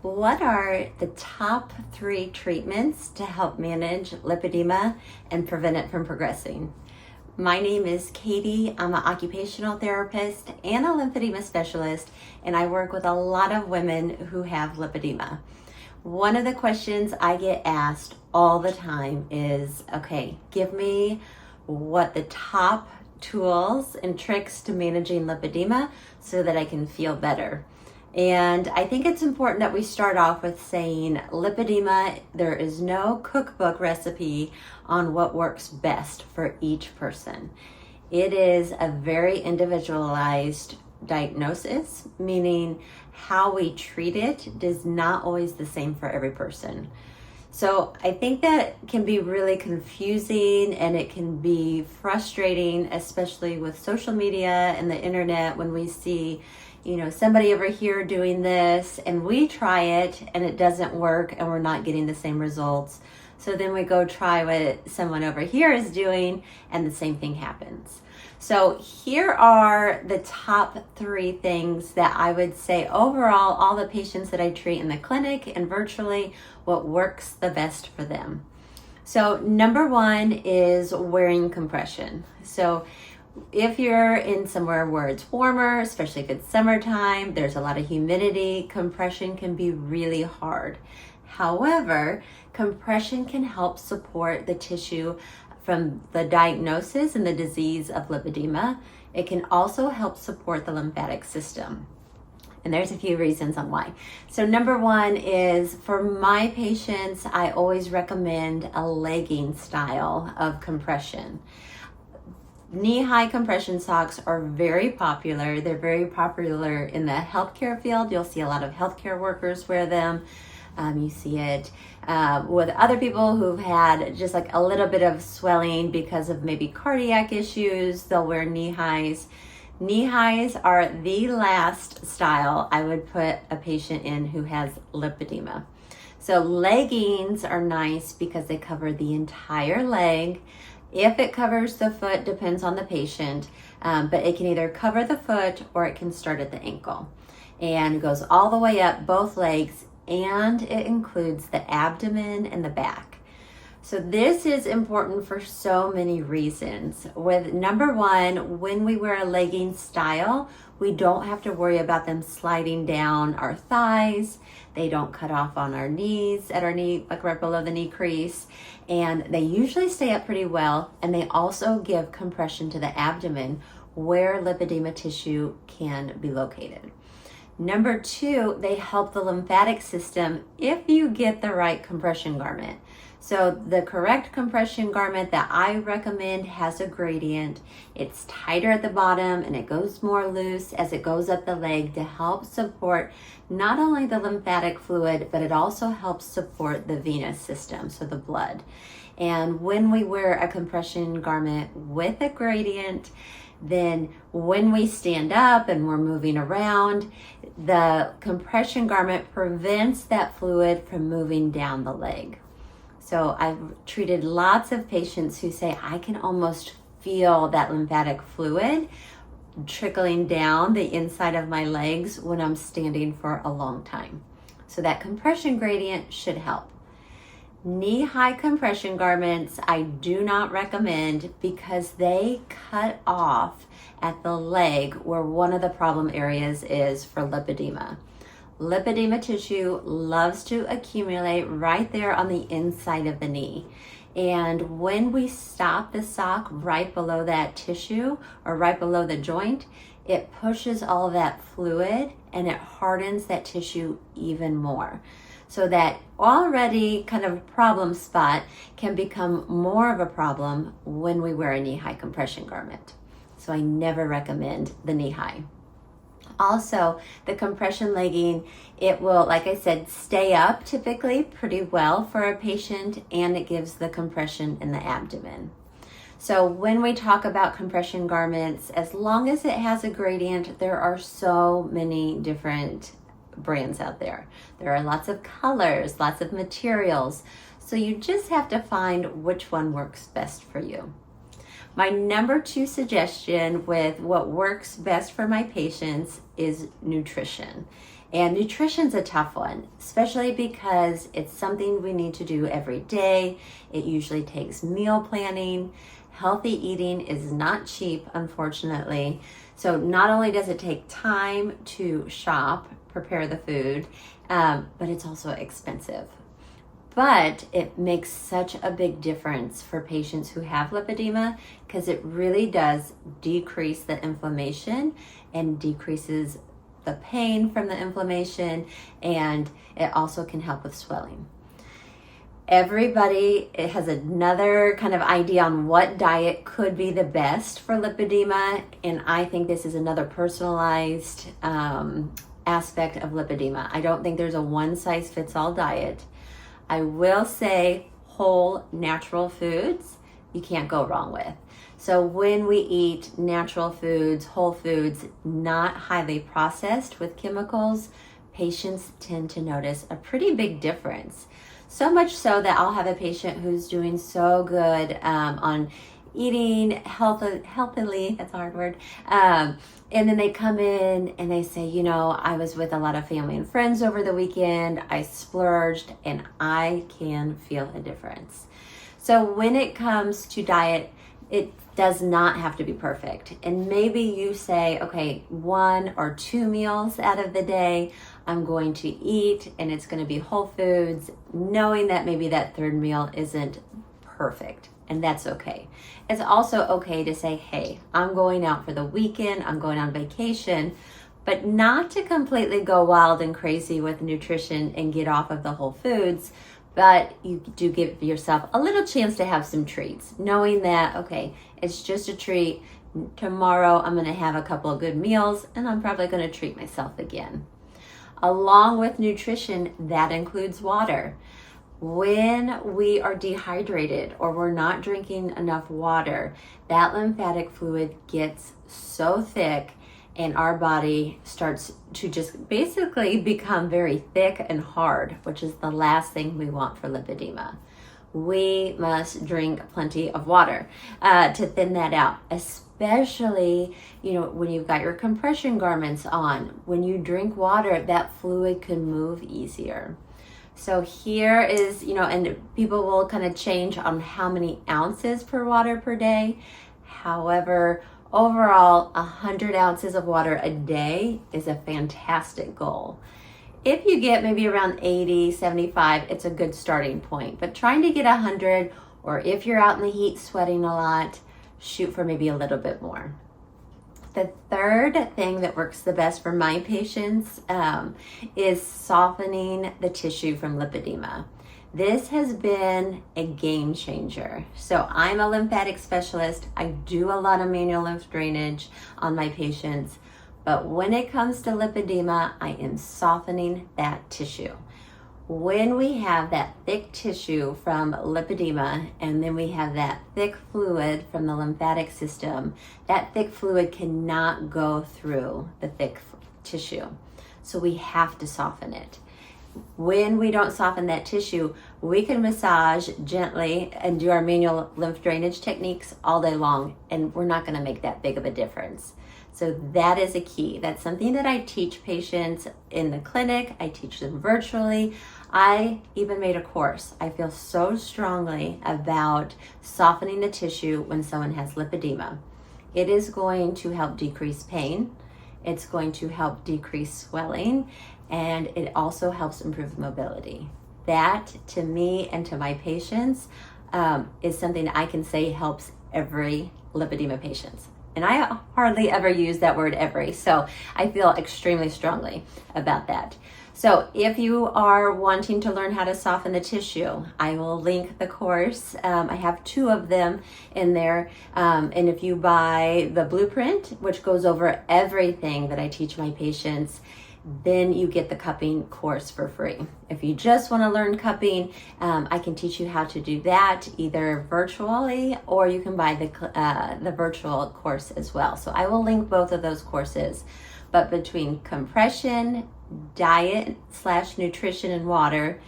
What are the top 3 treatments to help manage lipedema and prevent it from progressing? My name is Katie. I'm an occupational therapist and a lymphedema specialist, and I work with a lot of women who have lipedema. One of the questions I get asked all the time is, okay, give me what the top tools and tricks to managing lipedema so that I can feel better. And I think it's important that we start off with saying lipedema, there is no cookbook recipe on what works best for each person. It is a very individualized diagnosis, meaning how we treat it is not always the same for every person. So I think that can be really confusing and it can be frustrating, especially with social media and the internet, when we see somebody over here doing this and we try it and it doesn't work and we're not getting the same results. So then we go try what someone over here is doing and the same thing happens. So here are the top 3 things that I would say overall, all the patients that I treat in the clinic and virtually, what works the best for them. So number 1 is wearing compression. So if you're in somewhere where it's warmer, especially if it's summertime, there's a lot of humidity, compression can be really hard. However, compression can help support the tissue from the diagnosis and the disease of lipedema. It can also help support the lymphatic system. And there's a few reasons on why. So number 1 is, for my patients, I always recommend a legging style of compression. Knee-high compression socks are very popular. They're very popular in the healthcare field. You'll see a lot of healthcare workers wear them. You see it with other people who've had just like a little bit of swelling because of maybe cardiac issues. They'll wear knee highs. Knee highs are the last style I would put a patient in who has lipedema. So leggings are nice because they cover the entire leg. If it covers the foot, depends on the patient, but it can either cover the foot or it can start at the ankle. And it goes all the way up both legs, and it includes the abdomen and the back. So this is important for so many reasons. With number 1, when we wear a legging style, we don't have to worry about them sliding down our thighs. They don't cut off on our knees, at our knee, like right below the knee crease. And they usually stay up pretty well. And they also give compression to the abdomen where lipedema tissue can be located. Number 2, they help the lymphatic system if you get the right compression garment. So the correct compression garment that I recommend has a gradient. It's tighter at the bottom and it goes more loose as it goes up the leg to help support not only the lymphatic fluid, but it also helps support the venous system, so the blood. And when we wear a compression garment with a gradient, then when we stand up and we're moving around, the compression garment prevents that fluid from moving down the leg. So I've treated lots of patients who say, I can almost feel that lymphatic fluid trickling down the inside of my legs when I'm standing for a long time. So that compression gradient should help. Knee-high compression garments I do not recommend because they cut off at the leg where one of the problem areas is for lipedema. Lipedema tissue loves to accumulate right there on the inside of the knee. And when we stop the sock right below that tissue or right below the joint, it pushes all of that fluid and it hardens that tissue even more. So that already kind of problem spot can become more of a problem when we wear a knee-high compression garment. So I never recommend the knee-high. Also, the compression legging, it will, like I said, stay up typically pretty well for a patient, and it gives the compression in the abdomen. So when we talk about compression garments, as long as it has a gradient, there are so many different brands out there. There are lots of colors, lots of materials. So you just have to find which one works best for you. My number 2 suggestion with what works best for my patients is nutrition. And nutrition's a tough one, especially because it's something we need to do every day. It usually takes meal planning. Healthy eating is not cheap, unfortunately. So not only does it take time to shop, prepare the food, but it's also expensive. But it makes such a big difference for patients who have lipedema because it really does decrease the inflammation and decreases the pain from the inflammation, and it also can help with swelling. Everybody has another kind of idea on what diet could be the best for lipedema, and I think this is another personalized aspect of lipedema. I don't think there's a one-size-fits-all diet. I will say whole natural foods you can't go wrong with. So when we eat natural foods, whole foods, not highly processed with chemicals, patients tend to notice a pretty big difference. So much so that I'll have a patient who's doing so good on eating healthily, that's a hard word, and then they come in and they say, you know, I was with a lot of family and friends over the weekend, I splurged, and I can feel a difference. So when it comes to diet, it does not have to be perfect. And maybe you say, okay, 1 or 2 meals out of the day I'm going to eat, and it's going to be whole foods, knowing that maybe that 3rd meal isn't perfect. And that's okay. It's also okay to say, hey, I'm going out for the weekend, I'm going on vacation, but not to completely go wild and crazy with nutrition and get off of the whole foods, but you do give yourself a little chance to have some treats, knowing that, okay, it's just a treat. Tomorrow I'm going to have a couple of good meals, and I'm probably going to treat myself again. Along with nutrition, that includes water. When we are dehydrated or we're not drinking enough water, that lymphatic fluid gets so thick and our body starts to just basically become very thick and hard, which is the last thing we want for lipedema. We must drink plenty of water to thin that out, especially, you know, when you've got your compression garments on. When you drink water, that fluid can move easier. So here is, you know, and people will kind of change on how many ounces per water per day. However, overall, 100 ounces of water a day is a fantastic goal. If you get maybe around 80, 75, it's a good starting point. But trying to get 100, or if you're out in the heat sweating a lot, shoot for maybe a little bit more. The third thing that works the best for my patients is softening the tissue from lipedema. This has been a game changer. So I'm a lymphatic specialist. I do a lot of manual lymph drainage on my patients. But when it comes to lipedema, I am softening that tissue. When we have that thick tissue from lipedema, and then we have that thick fluid from the lymphatic system, that thick fluid cannot go through the thick tissue. So we have to soften it. When we don't soften that tissue, we can massage gently and do our manual lymph drainage techniques all day long, and we're not going to make that big of a difference. So that is a key. That's something that I teach patients in the clinic. I teach them virtually. I even made a course. I feel so strongly about softening the tissue when someone has lipedema. It is going to help decrease pain. It's going to help decrease swelling, and it also helps improve mobility. That, to me and to my patients, is something I can say helps every lipedema patient. And I hardly ever use that word every, so I feel extremely strongly about that. So if you are wanting to learn how to soften the tissue, I will link the course. I have 2 of them in there. And if you buy the blueprint, which goes over everything that I teach my patients, then you get the cupping course for free. If you just want to learn cupping, I can teach you how to do that either virtually, or you can buy the virtual course as well. So I will link both of those courses. But between compression, diet / nutrition and water,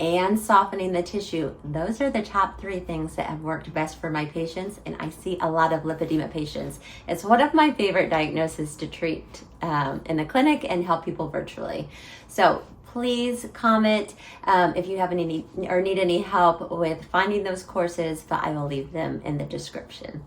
and softening the tissue. Those are the top 3 things that have worked best for my patients, and I see a lot of lipedema patients. It's one of my favorite diagnoses to treat in the clinic and help people virtually. So please comment if you have any need or need any help with finding those courses, but I will leave them in the description.